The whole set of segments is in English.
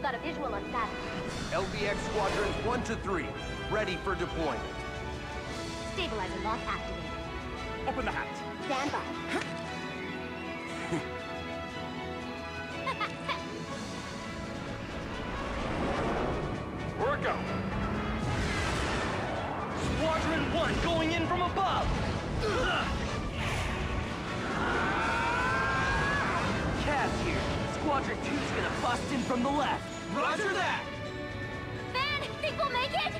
got a visual on Saturn. LBX Squadrons 1 to 3, ready for deployment. Stabilizer lock activated. Open the hatch. Stand by. Where it go? Squadron 1 going in from above! Cav here. Squadron 2's gonna bust in from the left. Roger that! Ben, think we'll make it?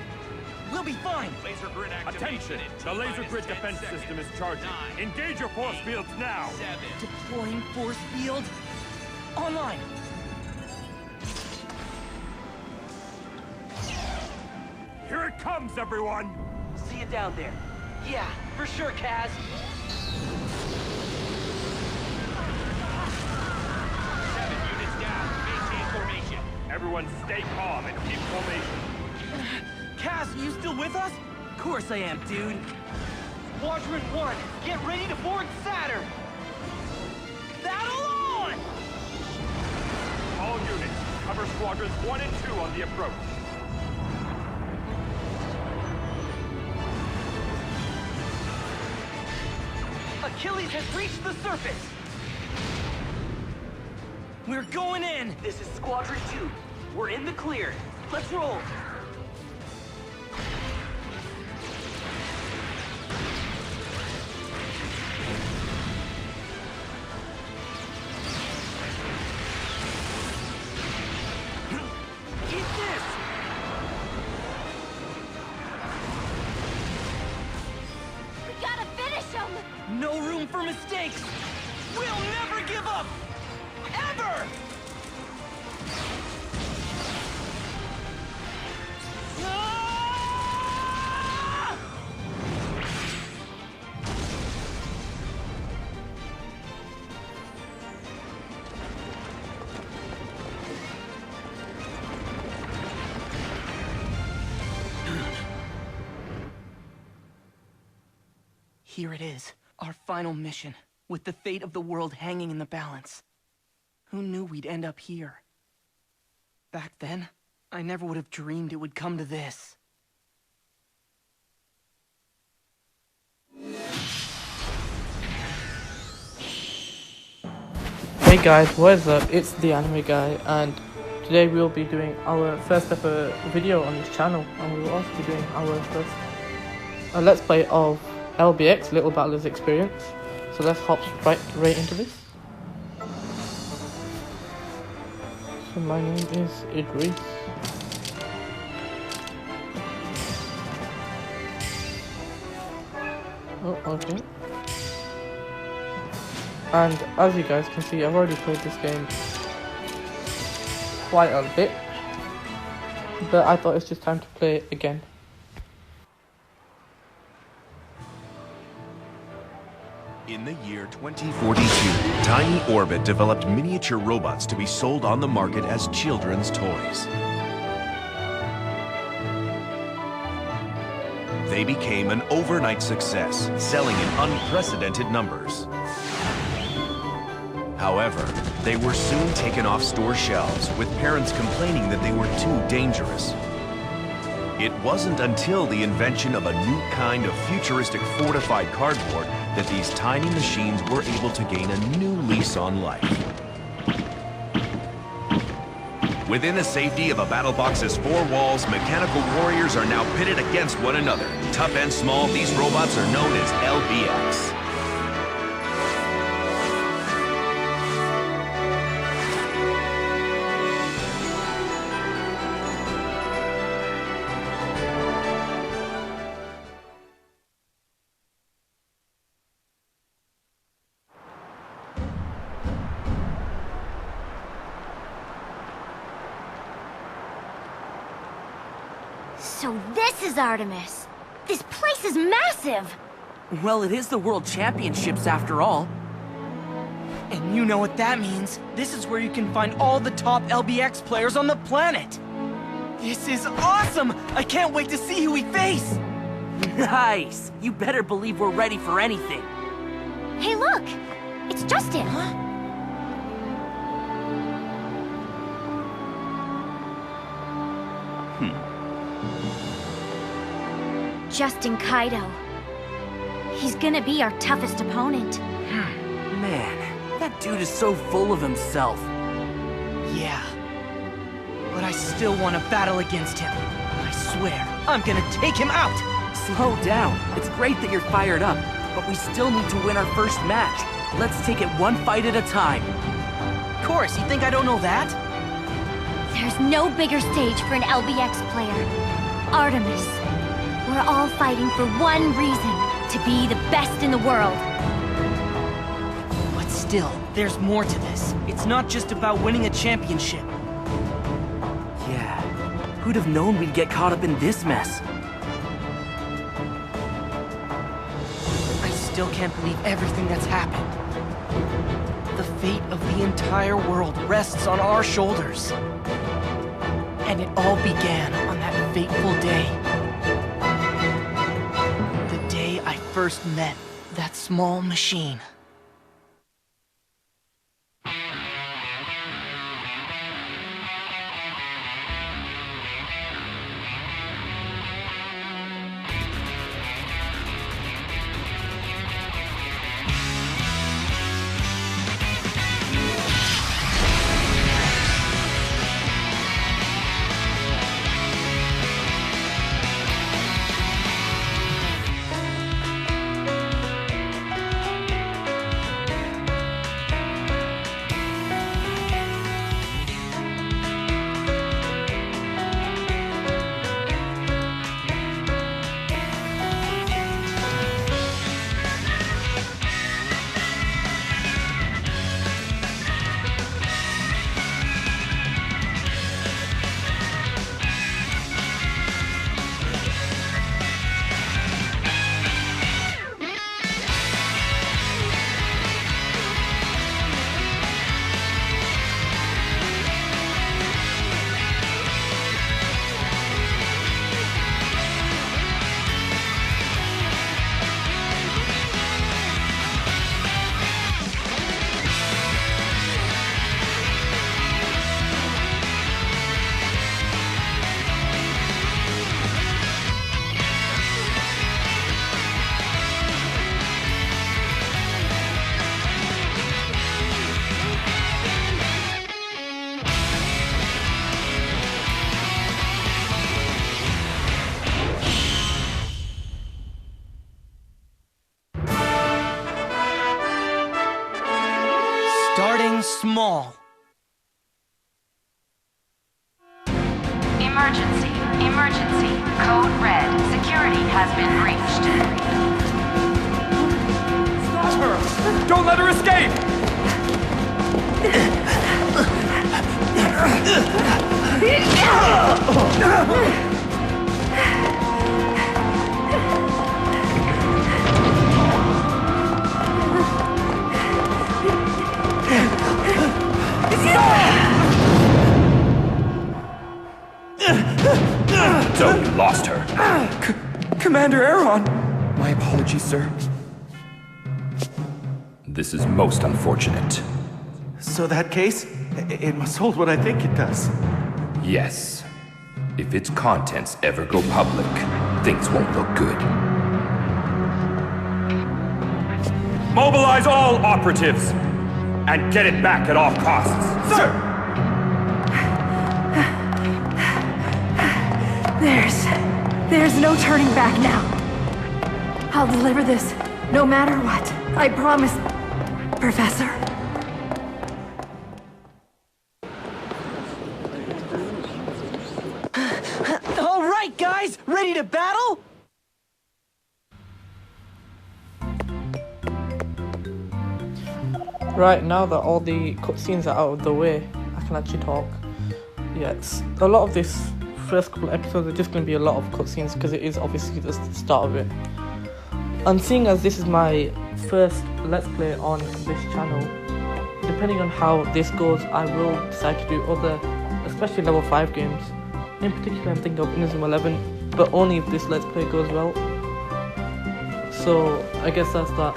We'll be fine. Laser grid Attention! The laser grid defense system is charging. Engage your force fields now! Deploying force field? Online! Here it comes, everyone! See you down there. Yeah, for sure, Kaz. 7 units down. Maintain formation. Everyone stay calm and keep formation. Kaz, you still with us? Of course I am, dude. Squadron 1, get ready to board Saturn! Battle on! All units, cover Squadrons 1 and 2 on the approach. Achilles has reached the surface! We're going in! This is Squadron 2. We're in the clear. Let's roll! Get this! We gotta finish him! No room for mistakes! We'll never give up! Ever! Ah! Here it is, our final mission, with the fate of the world hanging in the balance. Who knew we'd end up here? Back then, I never would have dreamed it would come to this. Hey guys, what is up? It's the anime guy, and today we'll be doing our first ever video on this channel, and we will also be doing our first let's play of LBX, Little Battlers Experience. So let's hop right into this. So my name is Idris. Oh, okay. And as you guys can see, I've already played this game quite a bit, but I thought it's just time to play it again. In the year 2042, Tiny Orbit developed miniature robots to be sold on the market as children's toys. They became an overnight success, selling in unprecedented numbers. However, they were soon taken off store shelves, with parents complaining that they were too dangerous. It wasn't until the invention of a new kind of futuristic fortified cardboard that these tiny machines were able to gain a new lease on life. Within the safety of a battle box's 4 walls, mechanical warriors are now pitted against one another. Tough and small, these robots are known as LBX. So this is Artemis. This place is massive! Well, it is the World Championships after all. And you know what that means. This is where you can find all the top LBX players on the planet. This is awesome! I can't wait to see who we face! Nice! You better believe we're ready for anything. Hey, look! It's Justin! Huh? Justin Kaido. He's gonna be our toughest opponent. Man, that dude is so full of himself. Yeah. But I still want to battle against him. I swear, I'm gonna take him out! Slow down. It's great that you're fired up, but we still need to win our first match. Let's take it one fight at a time. Of course, you think I don't know that? There's no bigger stage for an LBX player. Artemis. We're all fighting for one reason, to be the best in the world. But still, there's more to this. It's not just about winning a championship. Yeah, who'd have known we'd get caught up in this mess? I still can't believe everything that's happened. The fate of the entire world rests on our shoulders. And it all began on that fateful day. The day I first met that small machine. Starting small. Emergency. Emergency. Code red. Security has been breached. Stop her! Don't let her escape! So we lost her. Commander Aaron! My apologies, sir. This is most unfortunate. So that case, it must hold what I think it does. Yes. If its contents ever go public, things won't look good. Mobilize all operatives! And get it back at all costs. Sir! There's no turning back now. I'll deliver this, no matter what. I promise, Professor. All right, guys, ready to battle? Right, now that all the cutscenes are out of the way, I can actually talk. Yes, a lot of this first couple episodes are just going to be a lot of cutscenes because it is obviously the start of it. And seeing as this is my first Let's Play on this channel, depending on how this goes, I will decide to do other, especially level 5 games. In particular, I'm thinking of Inazuma 11, but only if this Let's Play goes well. So, I guess that's that.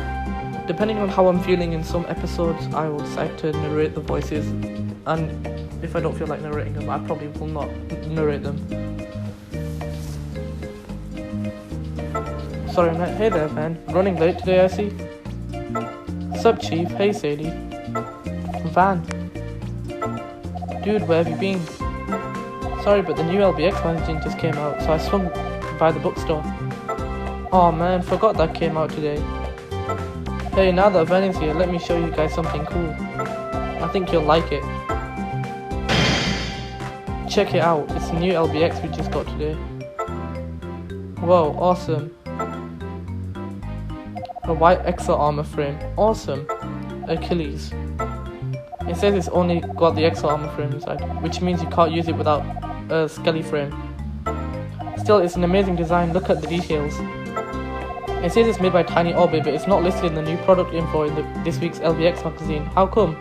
Depending on how I'm feeling in some episodes, I will decide to narrate the voices. and if I don't feel like narrating them, I probably will not narrate them. Sorry, mate. Hey there, man. Running late today, I see. Sup, Chief? Hey, Sadie. Van. Dude, where have you been? Sorry, but the new LBX magazine just came out, so I swung by the bookstore. Oh man, forgot that came out today. Hey, now that Van is here, let me show you guys something cool. I think you'll like it. Check it out, it's the new LBX we just got today. Whoa, awesome. A white exo armor frame, awesome. Achilles. It says it's only got the exo armor frame inside, which means you can't use it without a skelly frame. Still, it's an amazing design, look at the details. It says it's made by Tiny Orbit, but it's not listed in the new product info in this week's LBX magazine. How come?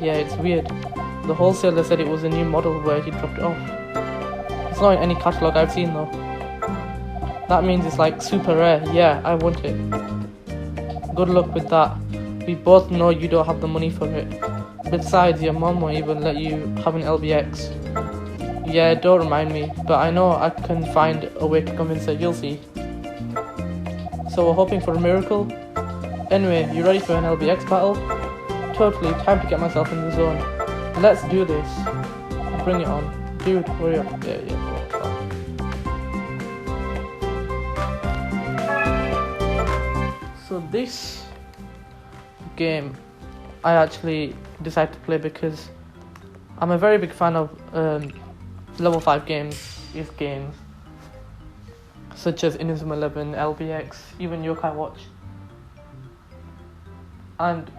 Yeah, it's weird. The wholesaler said it was a new model where he dropped it off. It's not in any catalogue I've seen though. That means it's like super rare. Yeah, I want it. Good luck with that. We both know you don't have the money for it. Besides, your mom won't even let you have an LBX. Yeah, don't remind me, but I know I can find a way to convince her, you'll see. So we're hoping for a miracle? Anyway, you ready for an LBX battle? Totally, time to get myself in the zone. Let's do this. Bring it on. Dude, hurry up. Yeah, go on. So this game I actually decided to play because I'm a very big fan of level 5 games, such as Inazuma 11, LBX, even Yokai Watch. And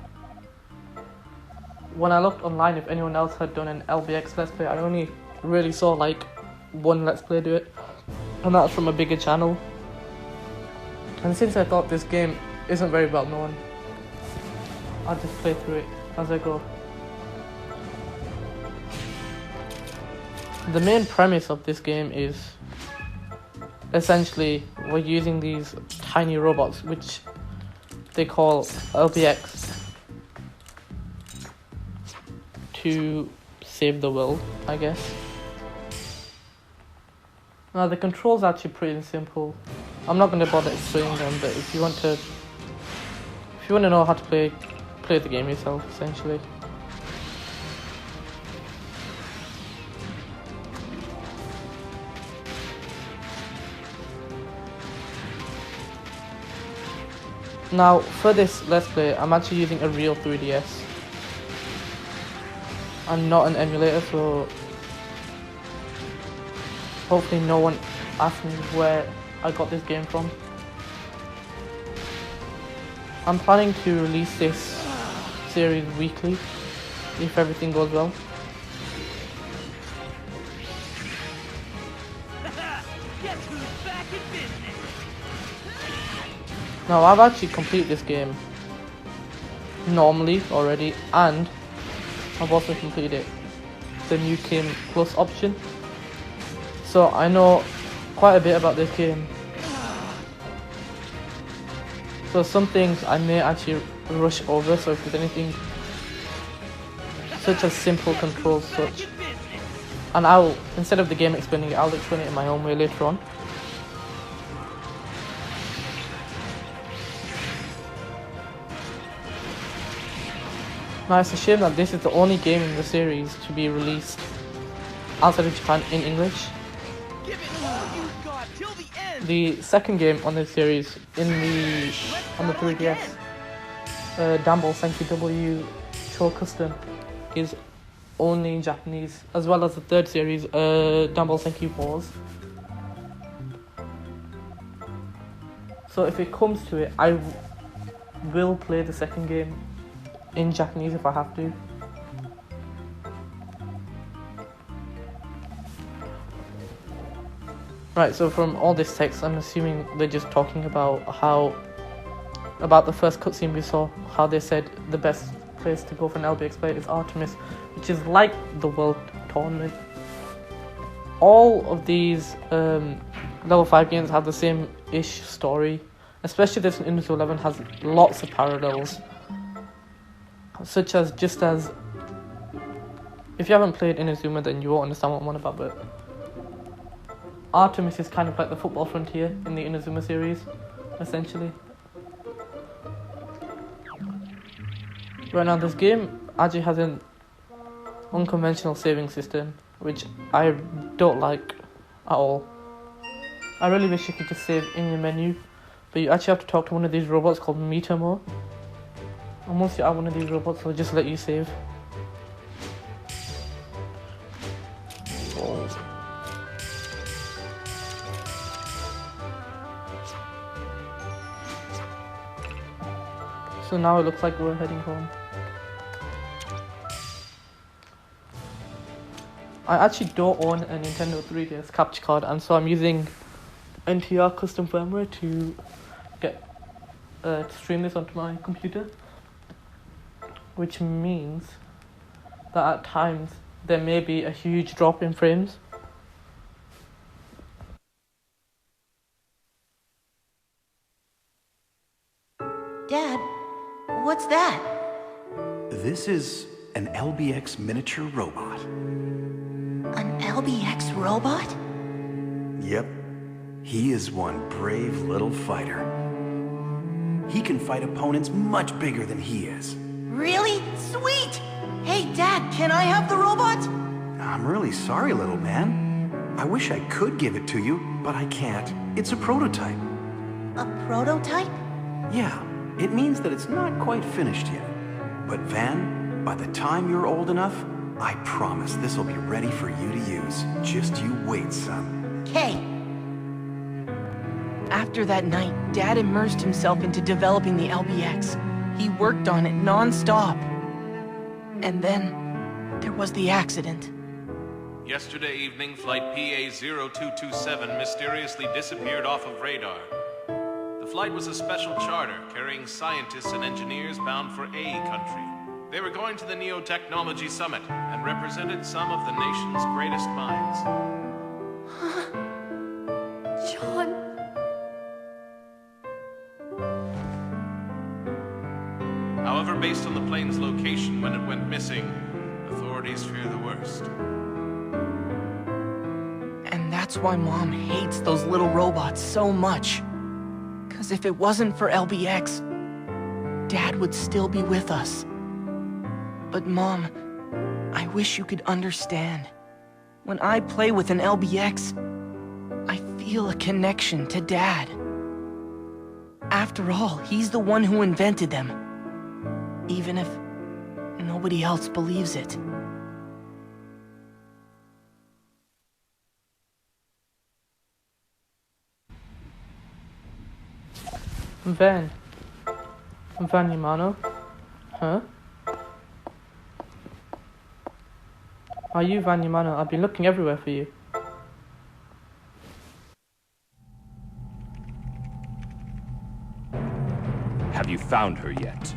when I looked online if anyone else had done an LBX Let's Play, I only really saw like one Let's Play do it, and that's from a bigger channel. And since I thought this game isn't very well known, I'll just play through it as I go. The main premise of this game is essentially we're using these tiny robots, which they call LBX, to save the world, I guess. Now the controls are actually pretty simple. I'm not going to bother explaining them, but if you want to know how to play the game yourself, essentially. Now, for this Let's Play, I'm actually using a real 3DS. And not an emulator, so hopefully no one asks me where I got this game from. I'm planning to release this series weekly, if everything goes well. Guess who's back in business? Now, I've actually completed this game normally already, and I've also completed the new Game Plus option. So I know quite a bit about this game. So some things I may actually rush over, so if there's anything such as simple controls such, and I'll, instead of the game explaining it, I'll explain it in my own way later on. Now it's a shame that this is the only game in the series to be released outside of Japan in English. Give it all you've got till the end. The second game on this series on the 3DS, Dumble Senki W Cho Custom, is only in Japanese, as well as the third series, Dumble Senki Wars. So if it comes to it, I will play the second game in Japanese if I have to. Right, so from all this text, I'm assuming they're just talking about about the first cutscene we saw, how they said the best place to go for an LBX player is Artemis, which is like the World Tournament. All of these level 5 games have the same-ish story, especially this Inazuma 11 has lots of parallels, such as just as if you haven't played Inazuma, then you won't understand what I'm on about, but Artemis is kind of like the football frontier in the Inazuma series, essentially. Right now, this game actually has an unconventional saving system, which I don't like at all. I really wish you could just save in your menu, but you actually have to talk to one of these robots called Metamo. And once you are one of these robots, they'll just let you save. So now it looks like we're heading home. I actually don't own a Nintendo 3DS capture card, and so I'm using NTR custom firmware to get to stream this onto my computer, which means that at times there may be a huge drop in frames. Dad, what's that? This is an LBX miniature robot. An LBX robot? Yep. He is one brave little fighter. He can fight opponents much bigger than he is. Really? Sweet! Hey, Dad, can I have the robot? I'm really sorry, little man. I wish I could give it to you, but I can't. It's a prototype. A prototype? Yeah, it means that it's not quite finished yet. But Van, by the time you're old enough, I promise this will be ready for you to use. Just you wait, son. Kay. After that night, Dad immersed himself into developing the LBX. He worked on it non-stop. And then, there was the accident. Yesterday evening, flight PA-0227 mysteriously disappeared off of radar. The flight was a special charter carrying scientists and engineers bound for A country. They were going to the Neo-Technology Summit and represented some of the nation's greatest minds. John. However, based on the plane's location when it went missing, authorities fear the worst. And that's why Mom hates those little robots so much. 'Cause if it wasn't for LBX, Dad would still be with us. But Mom, I wish you could understand. When I play with an LBX, I feel a connection to Dad. After all, he's the one who invented them. Even if nobody else believes it. Van Yamano? Huh? Are you Van Yamano? I've been looking everywhere for you. Have you found her yet?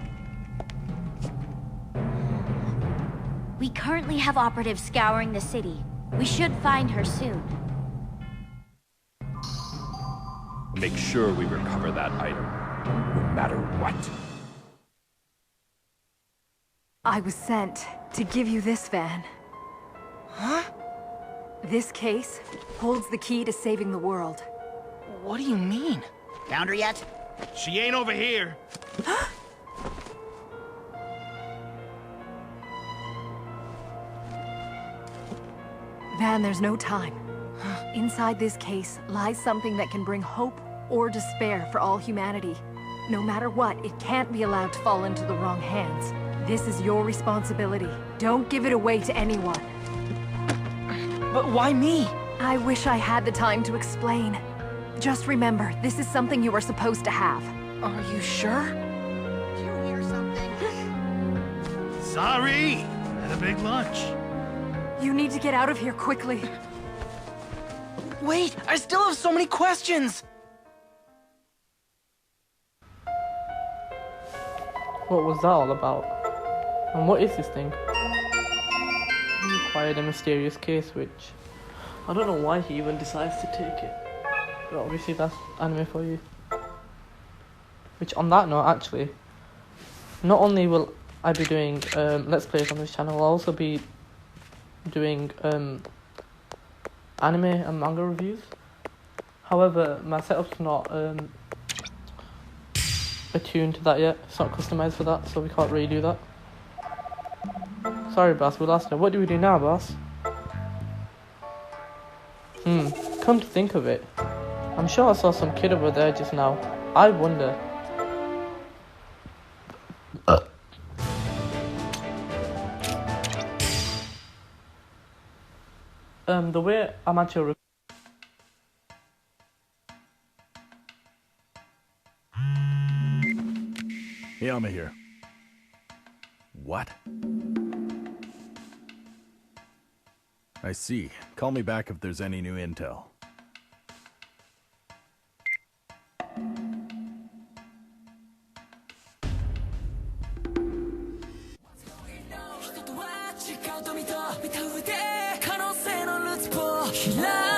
We currently have operatives scouring the city. We should find her soon. Make sure we recover that item, no matter what. I was sent to give you this, Van. Huh? This case holds the key to saving the world. What do you mean? Found her yet? She ain't over here. Van, there's no time. Inside this case lies something that can bring hope or despair for all humanity. No matter what, it can't be allowed to fall into the wrong hands. This is your responsibility. Don't give it away to anyone. But why me? I wish I had the time to explain. Just remember, this is something you are supposed to have. Are you sure? Did you hear something? Sorry! Had a big lunch. You need to get out of here quickly. Wait, I still have so many questions! What was that all about? And what is this thing? He acquired a mysterious case, which I don't know why he even decides to take it. But obviously that's anime for you. Which, on that note, actually, not only will I be doing Let's Plays on this channel, I'll also be doing anime and manga reviews. However, my setup's not attuned to that yet. It's not customized for that, so we can't really do that. Sorry, boss, we lost it. What do we do now, boss? Come to think of it, I'm sure I saw some kid over there just now. I wonder. The way I'm actually Yama here. What? I see. Call me back if there's any new intel. Hila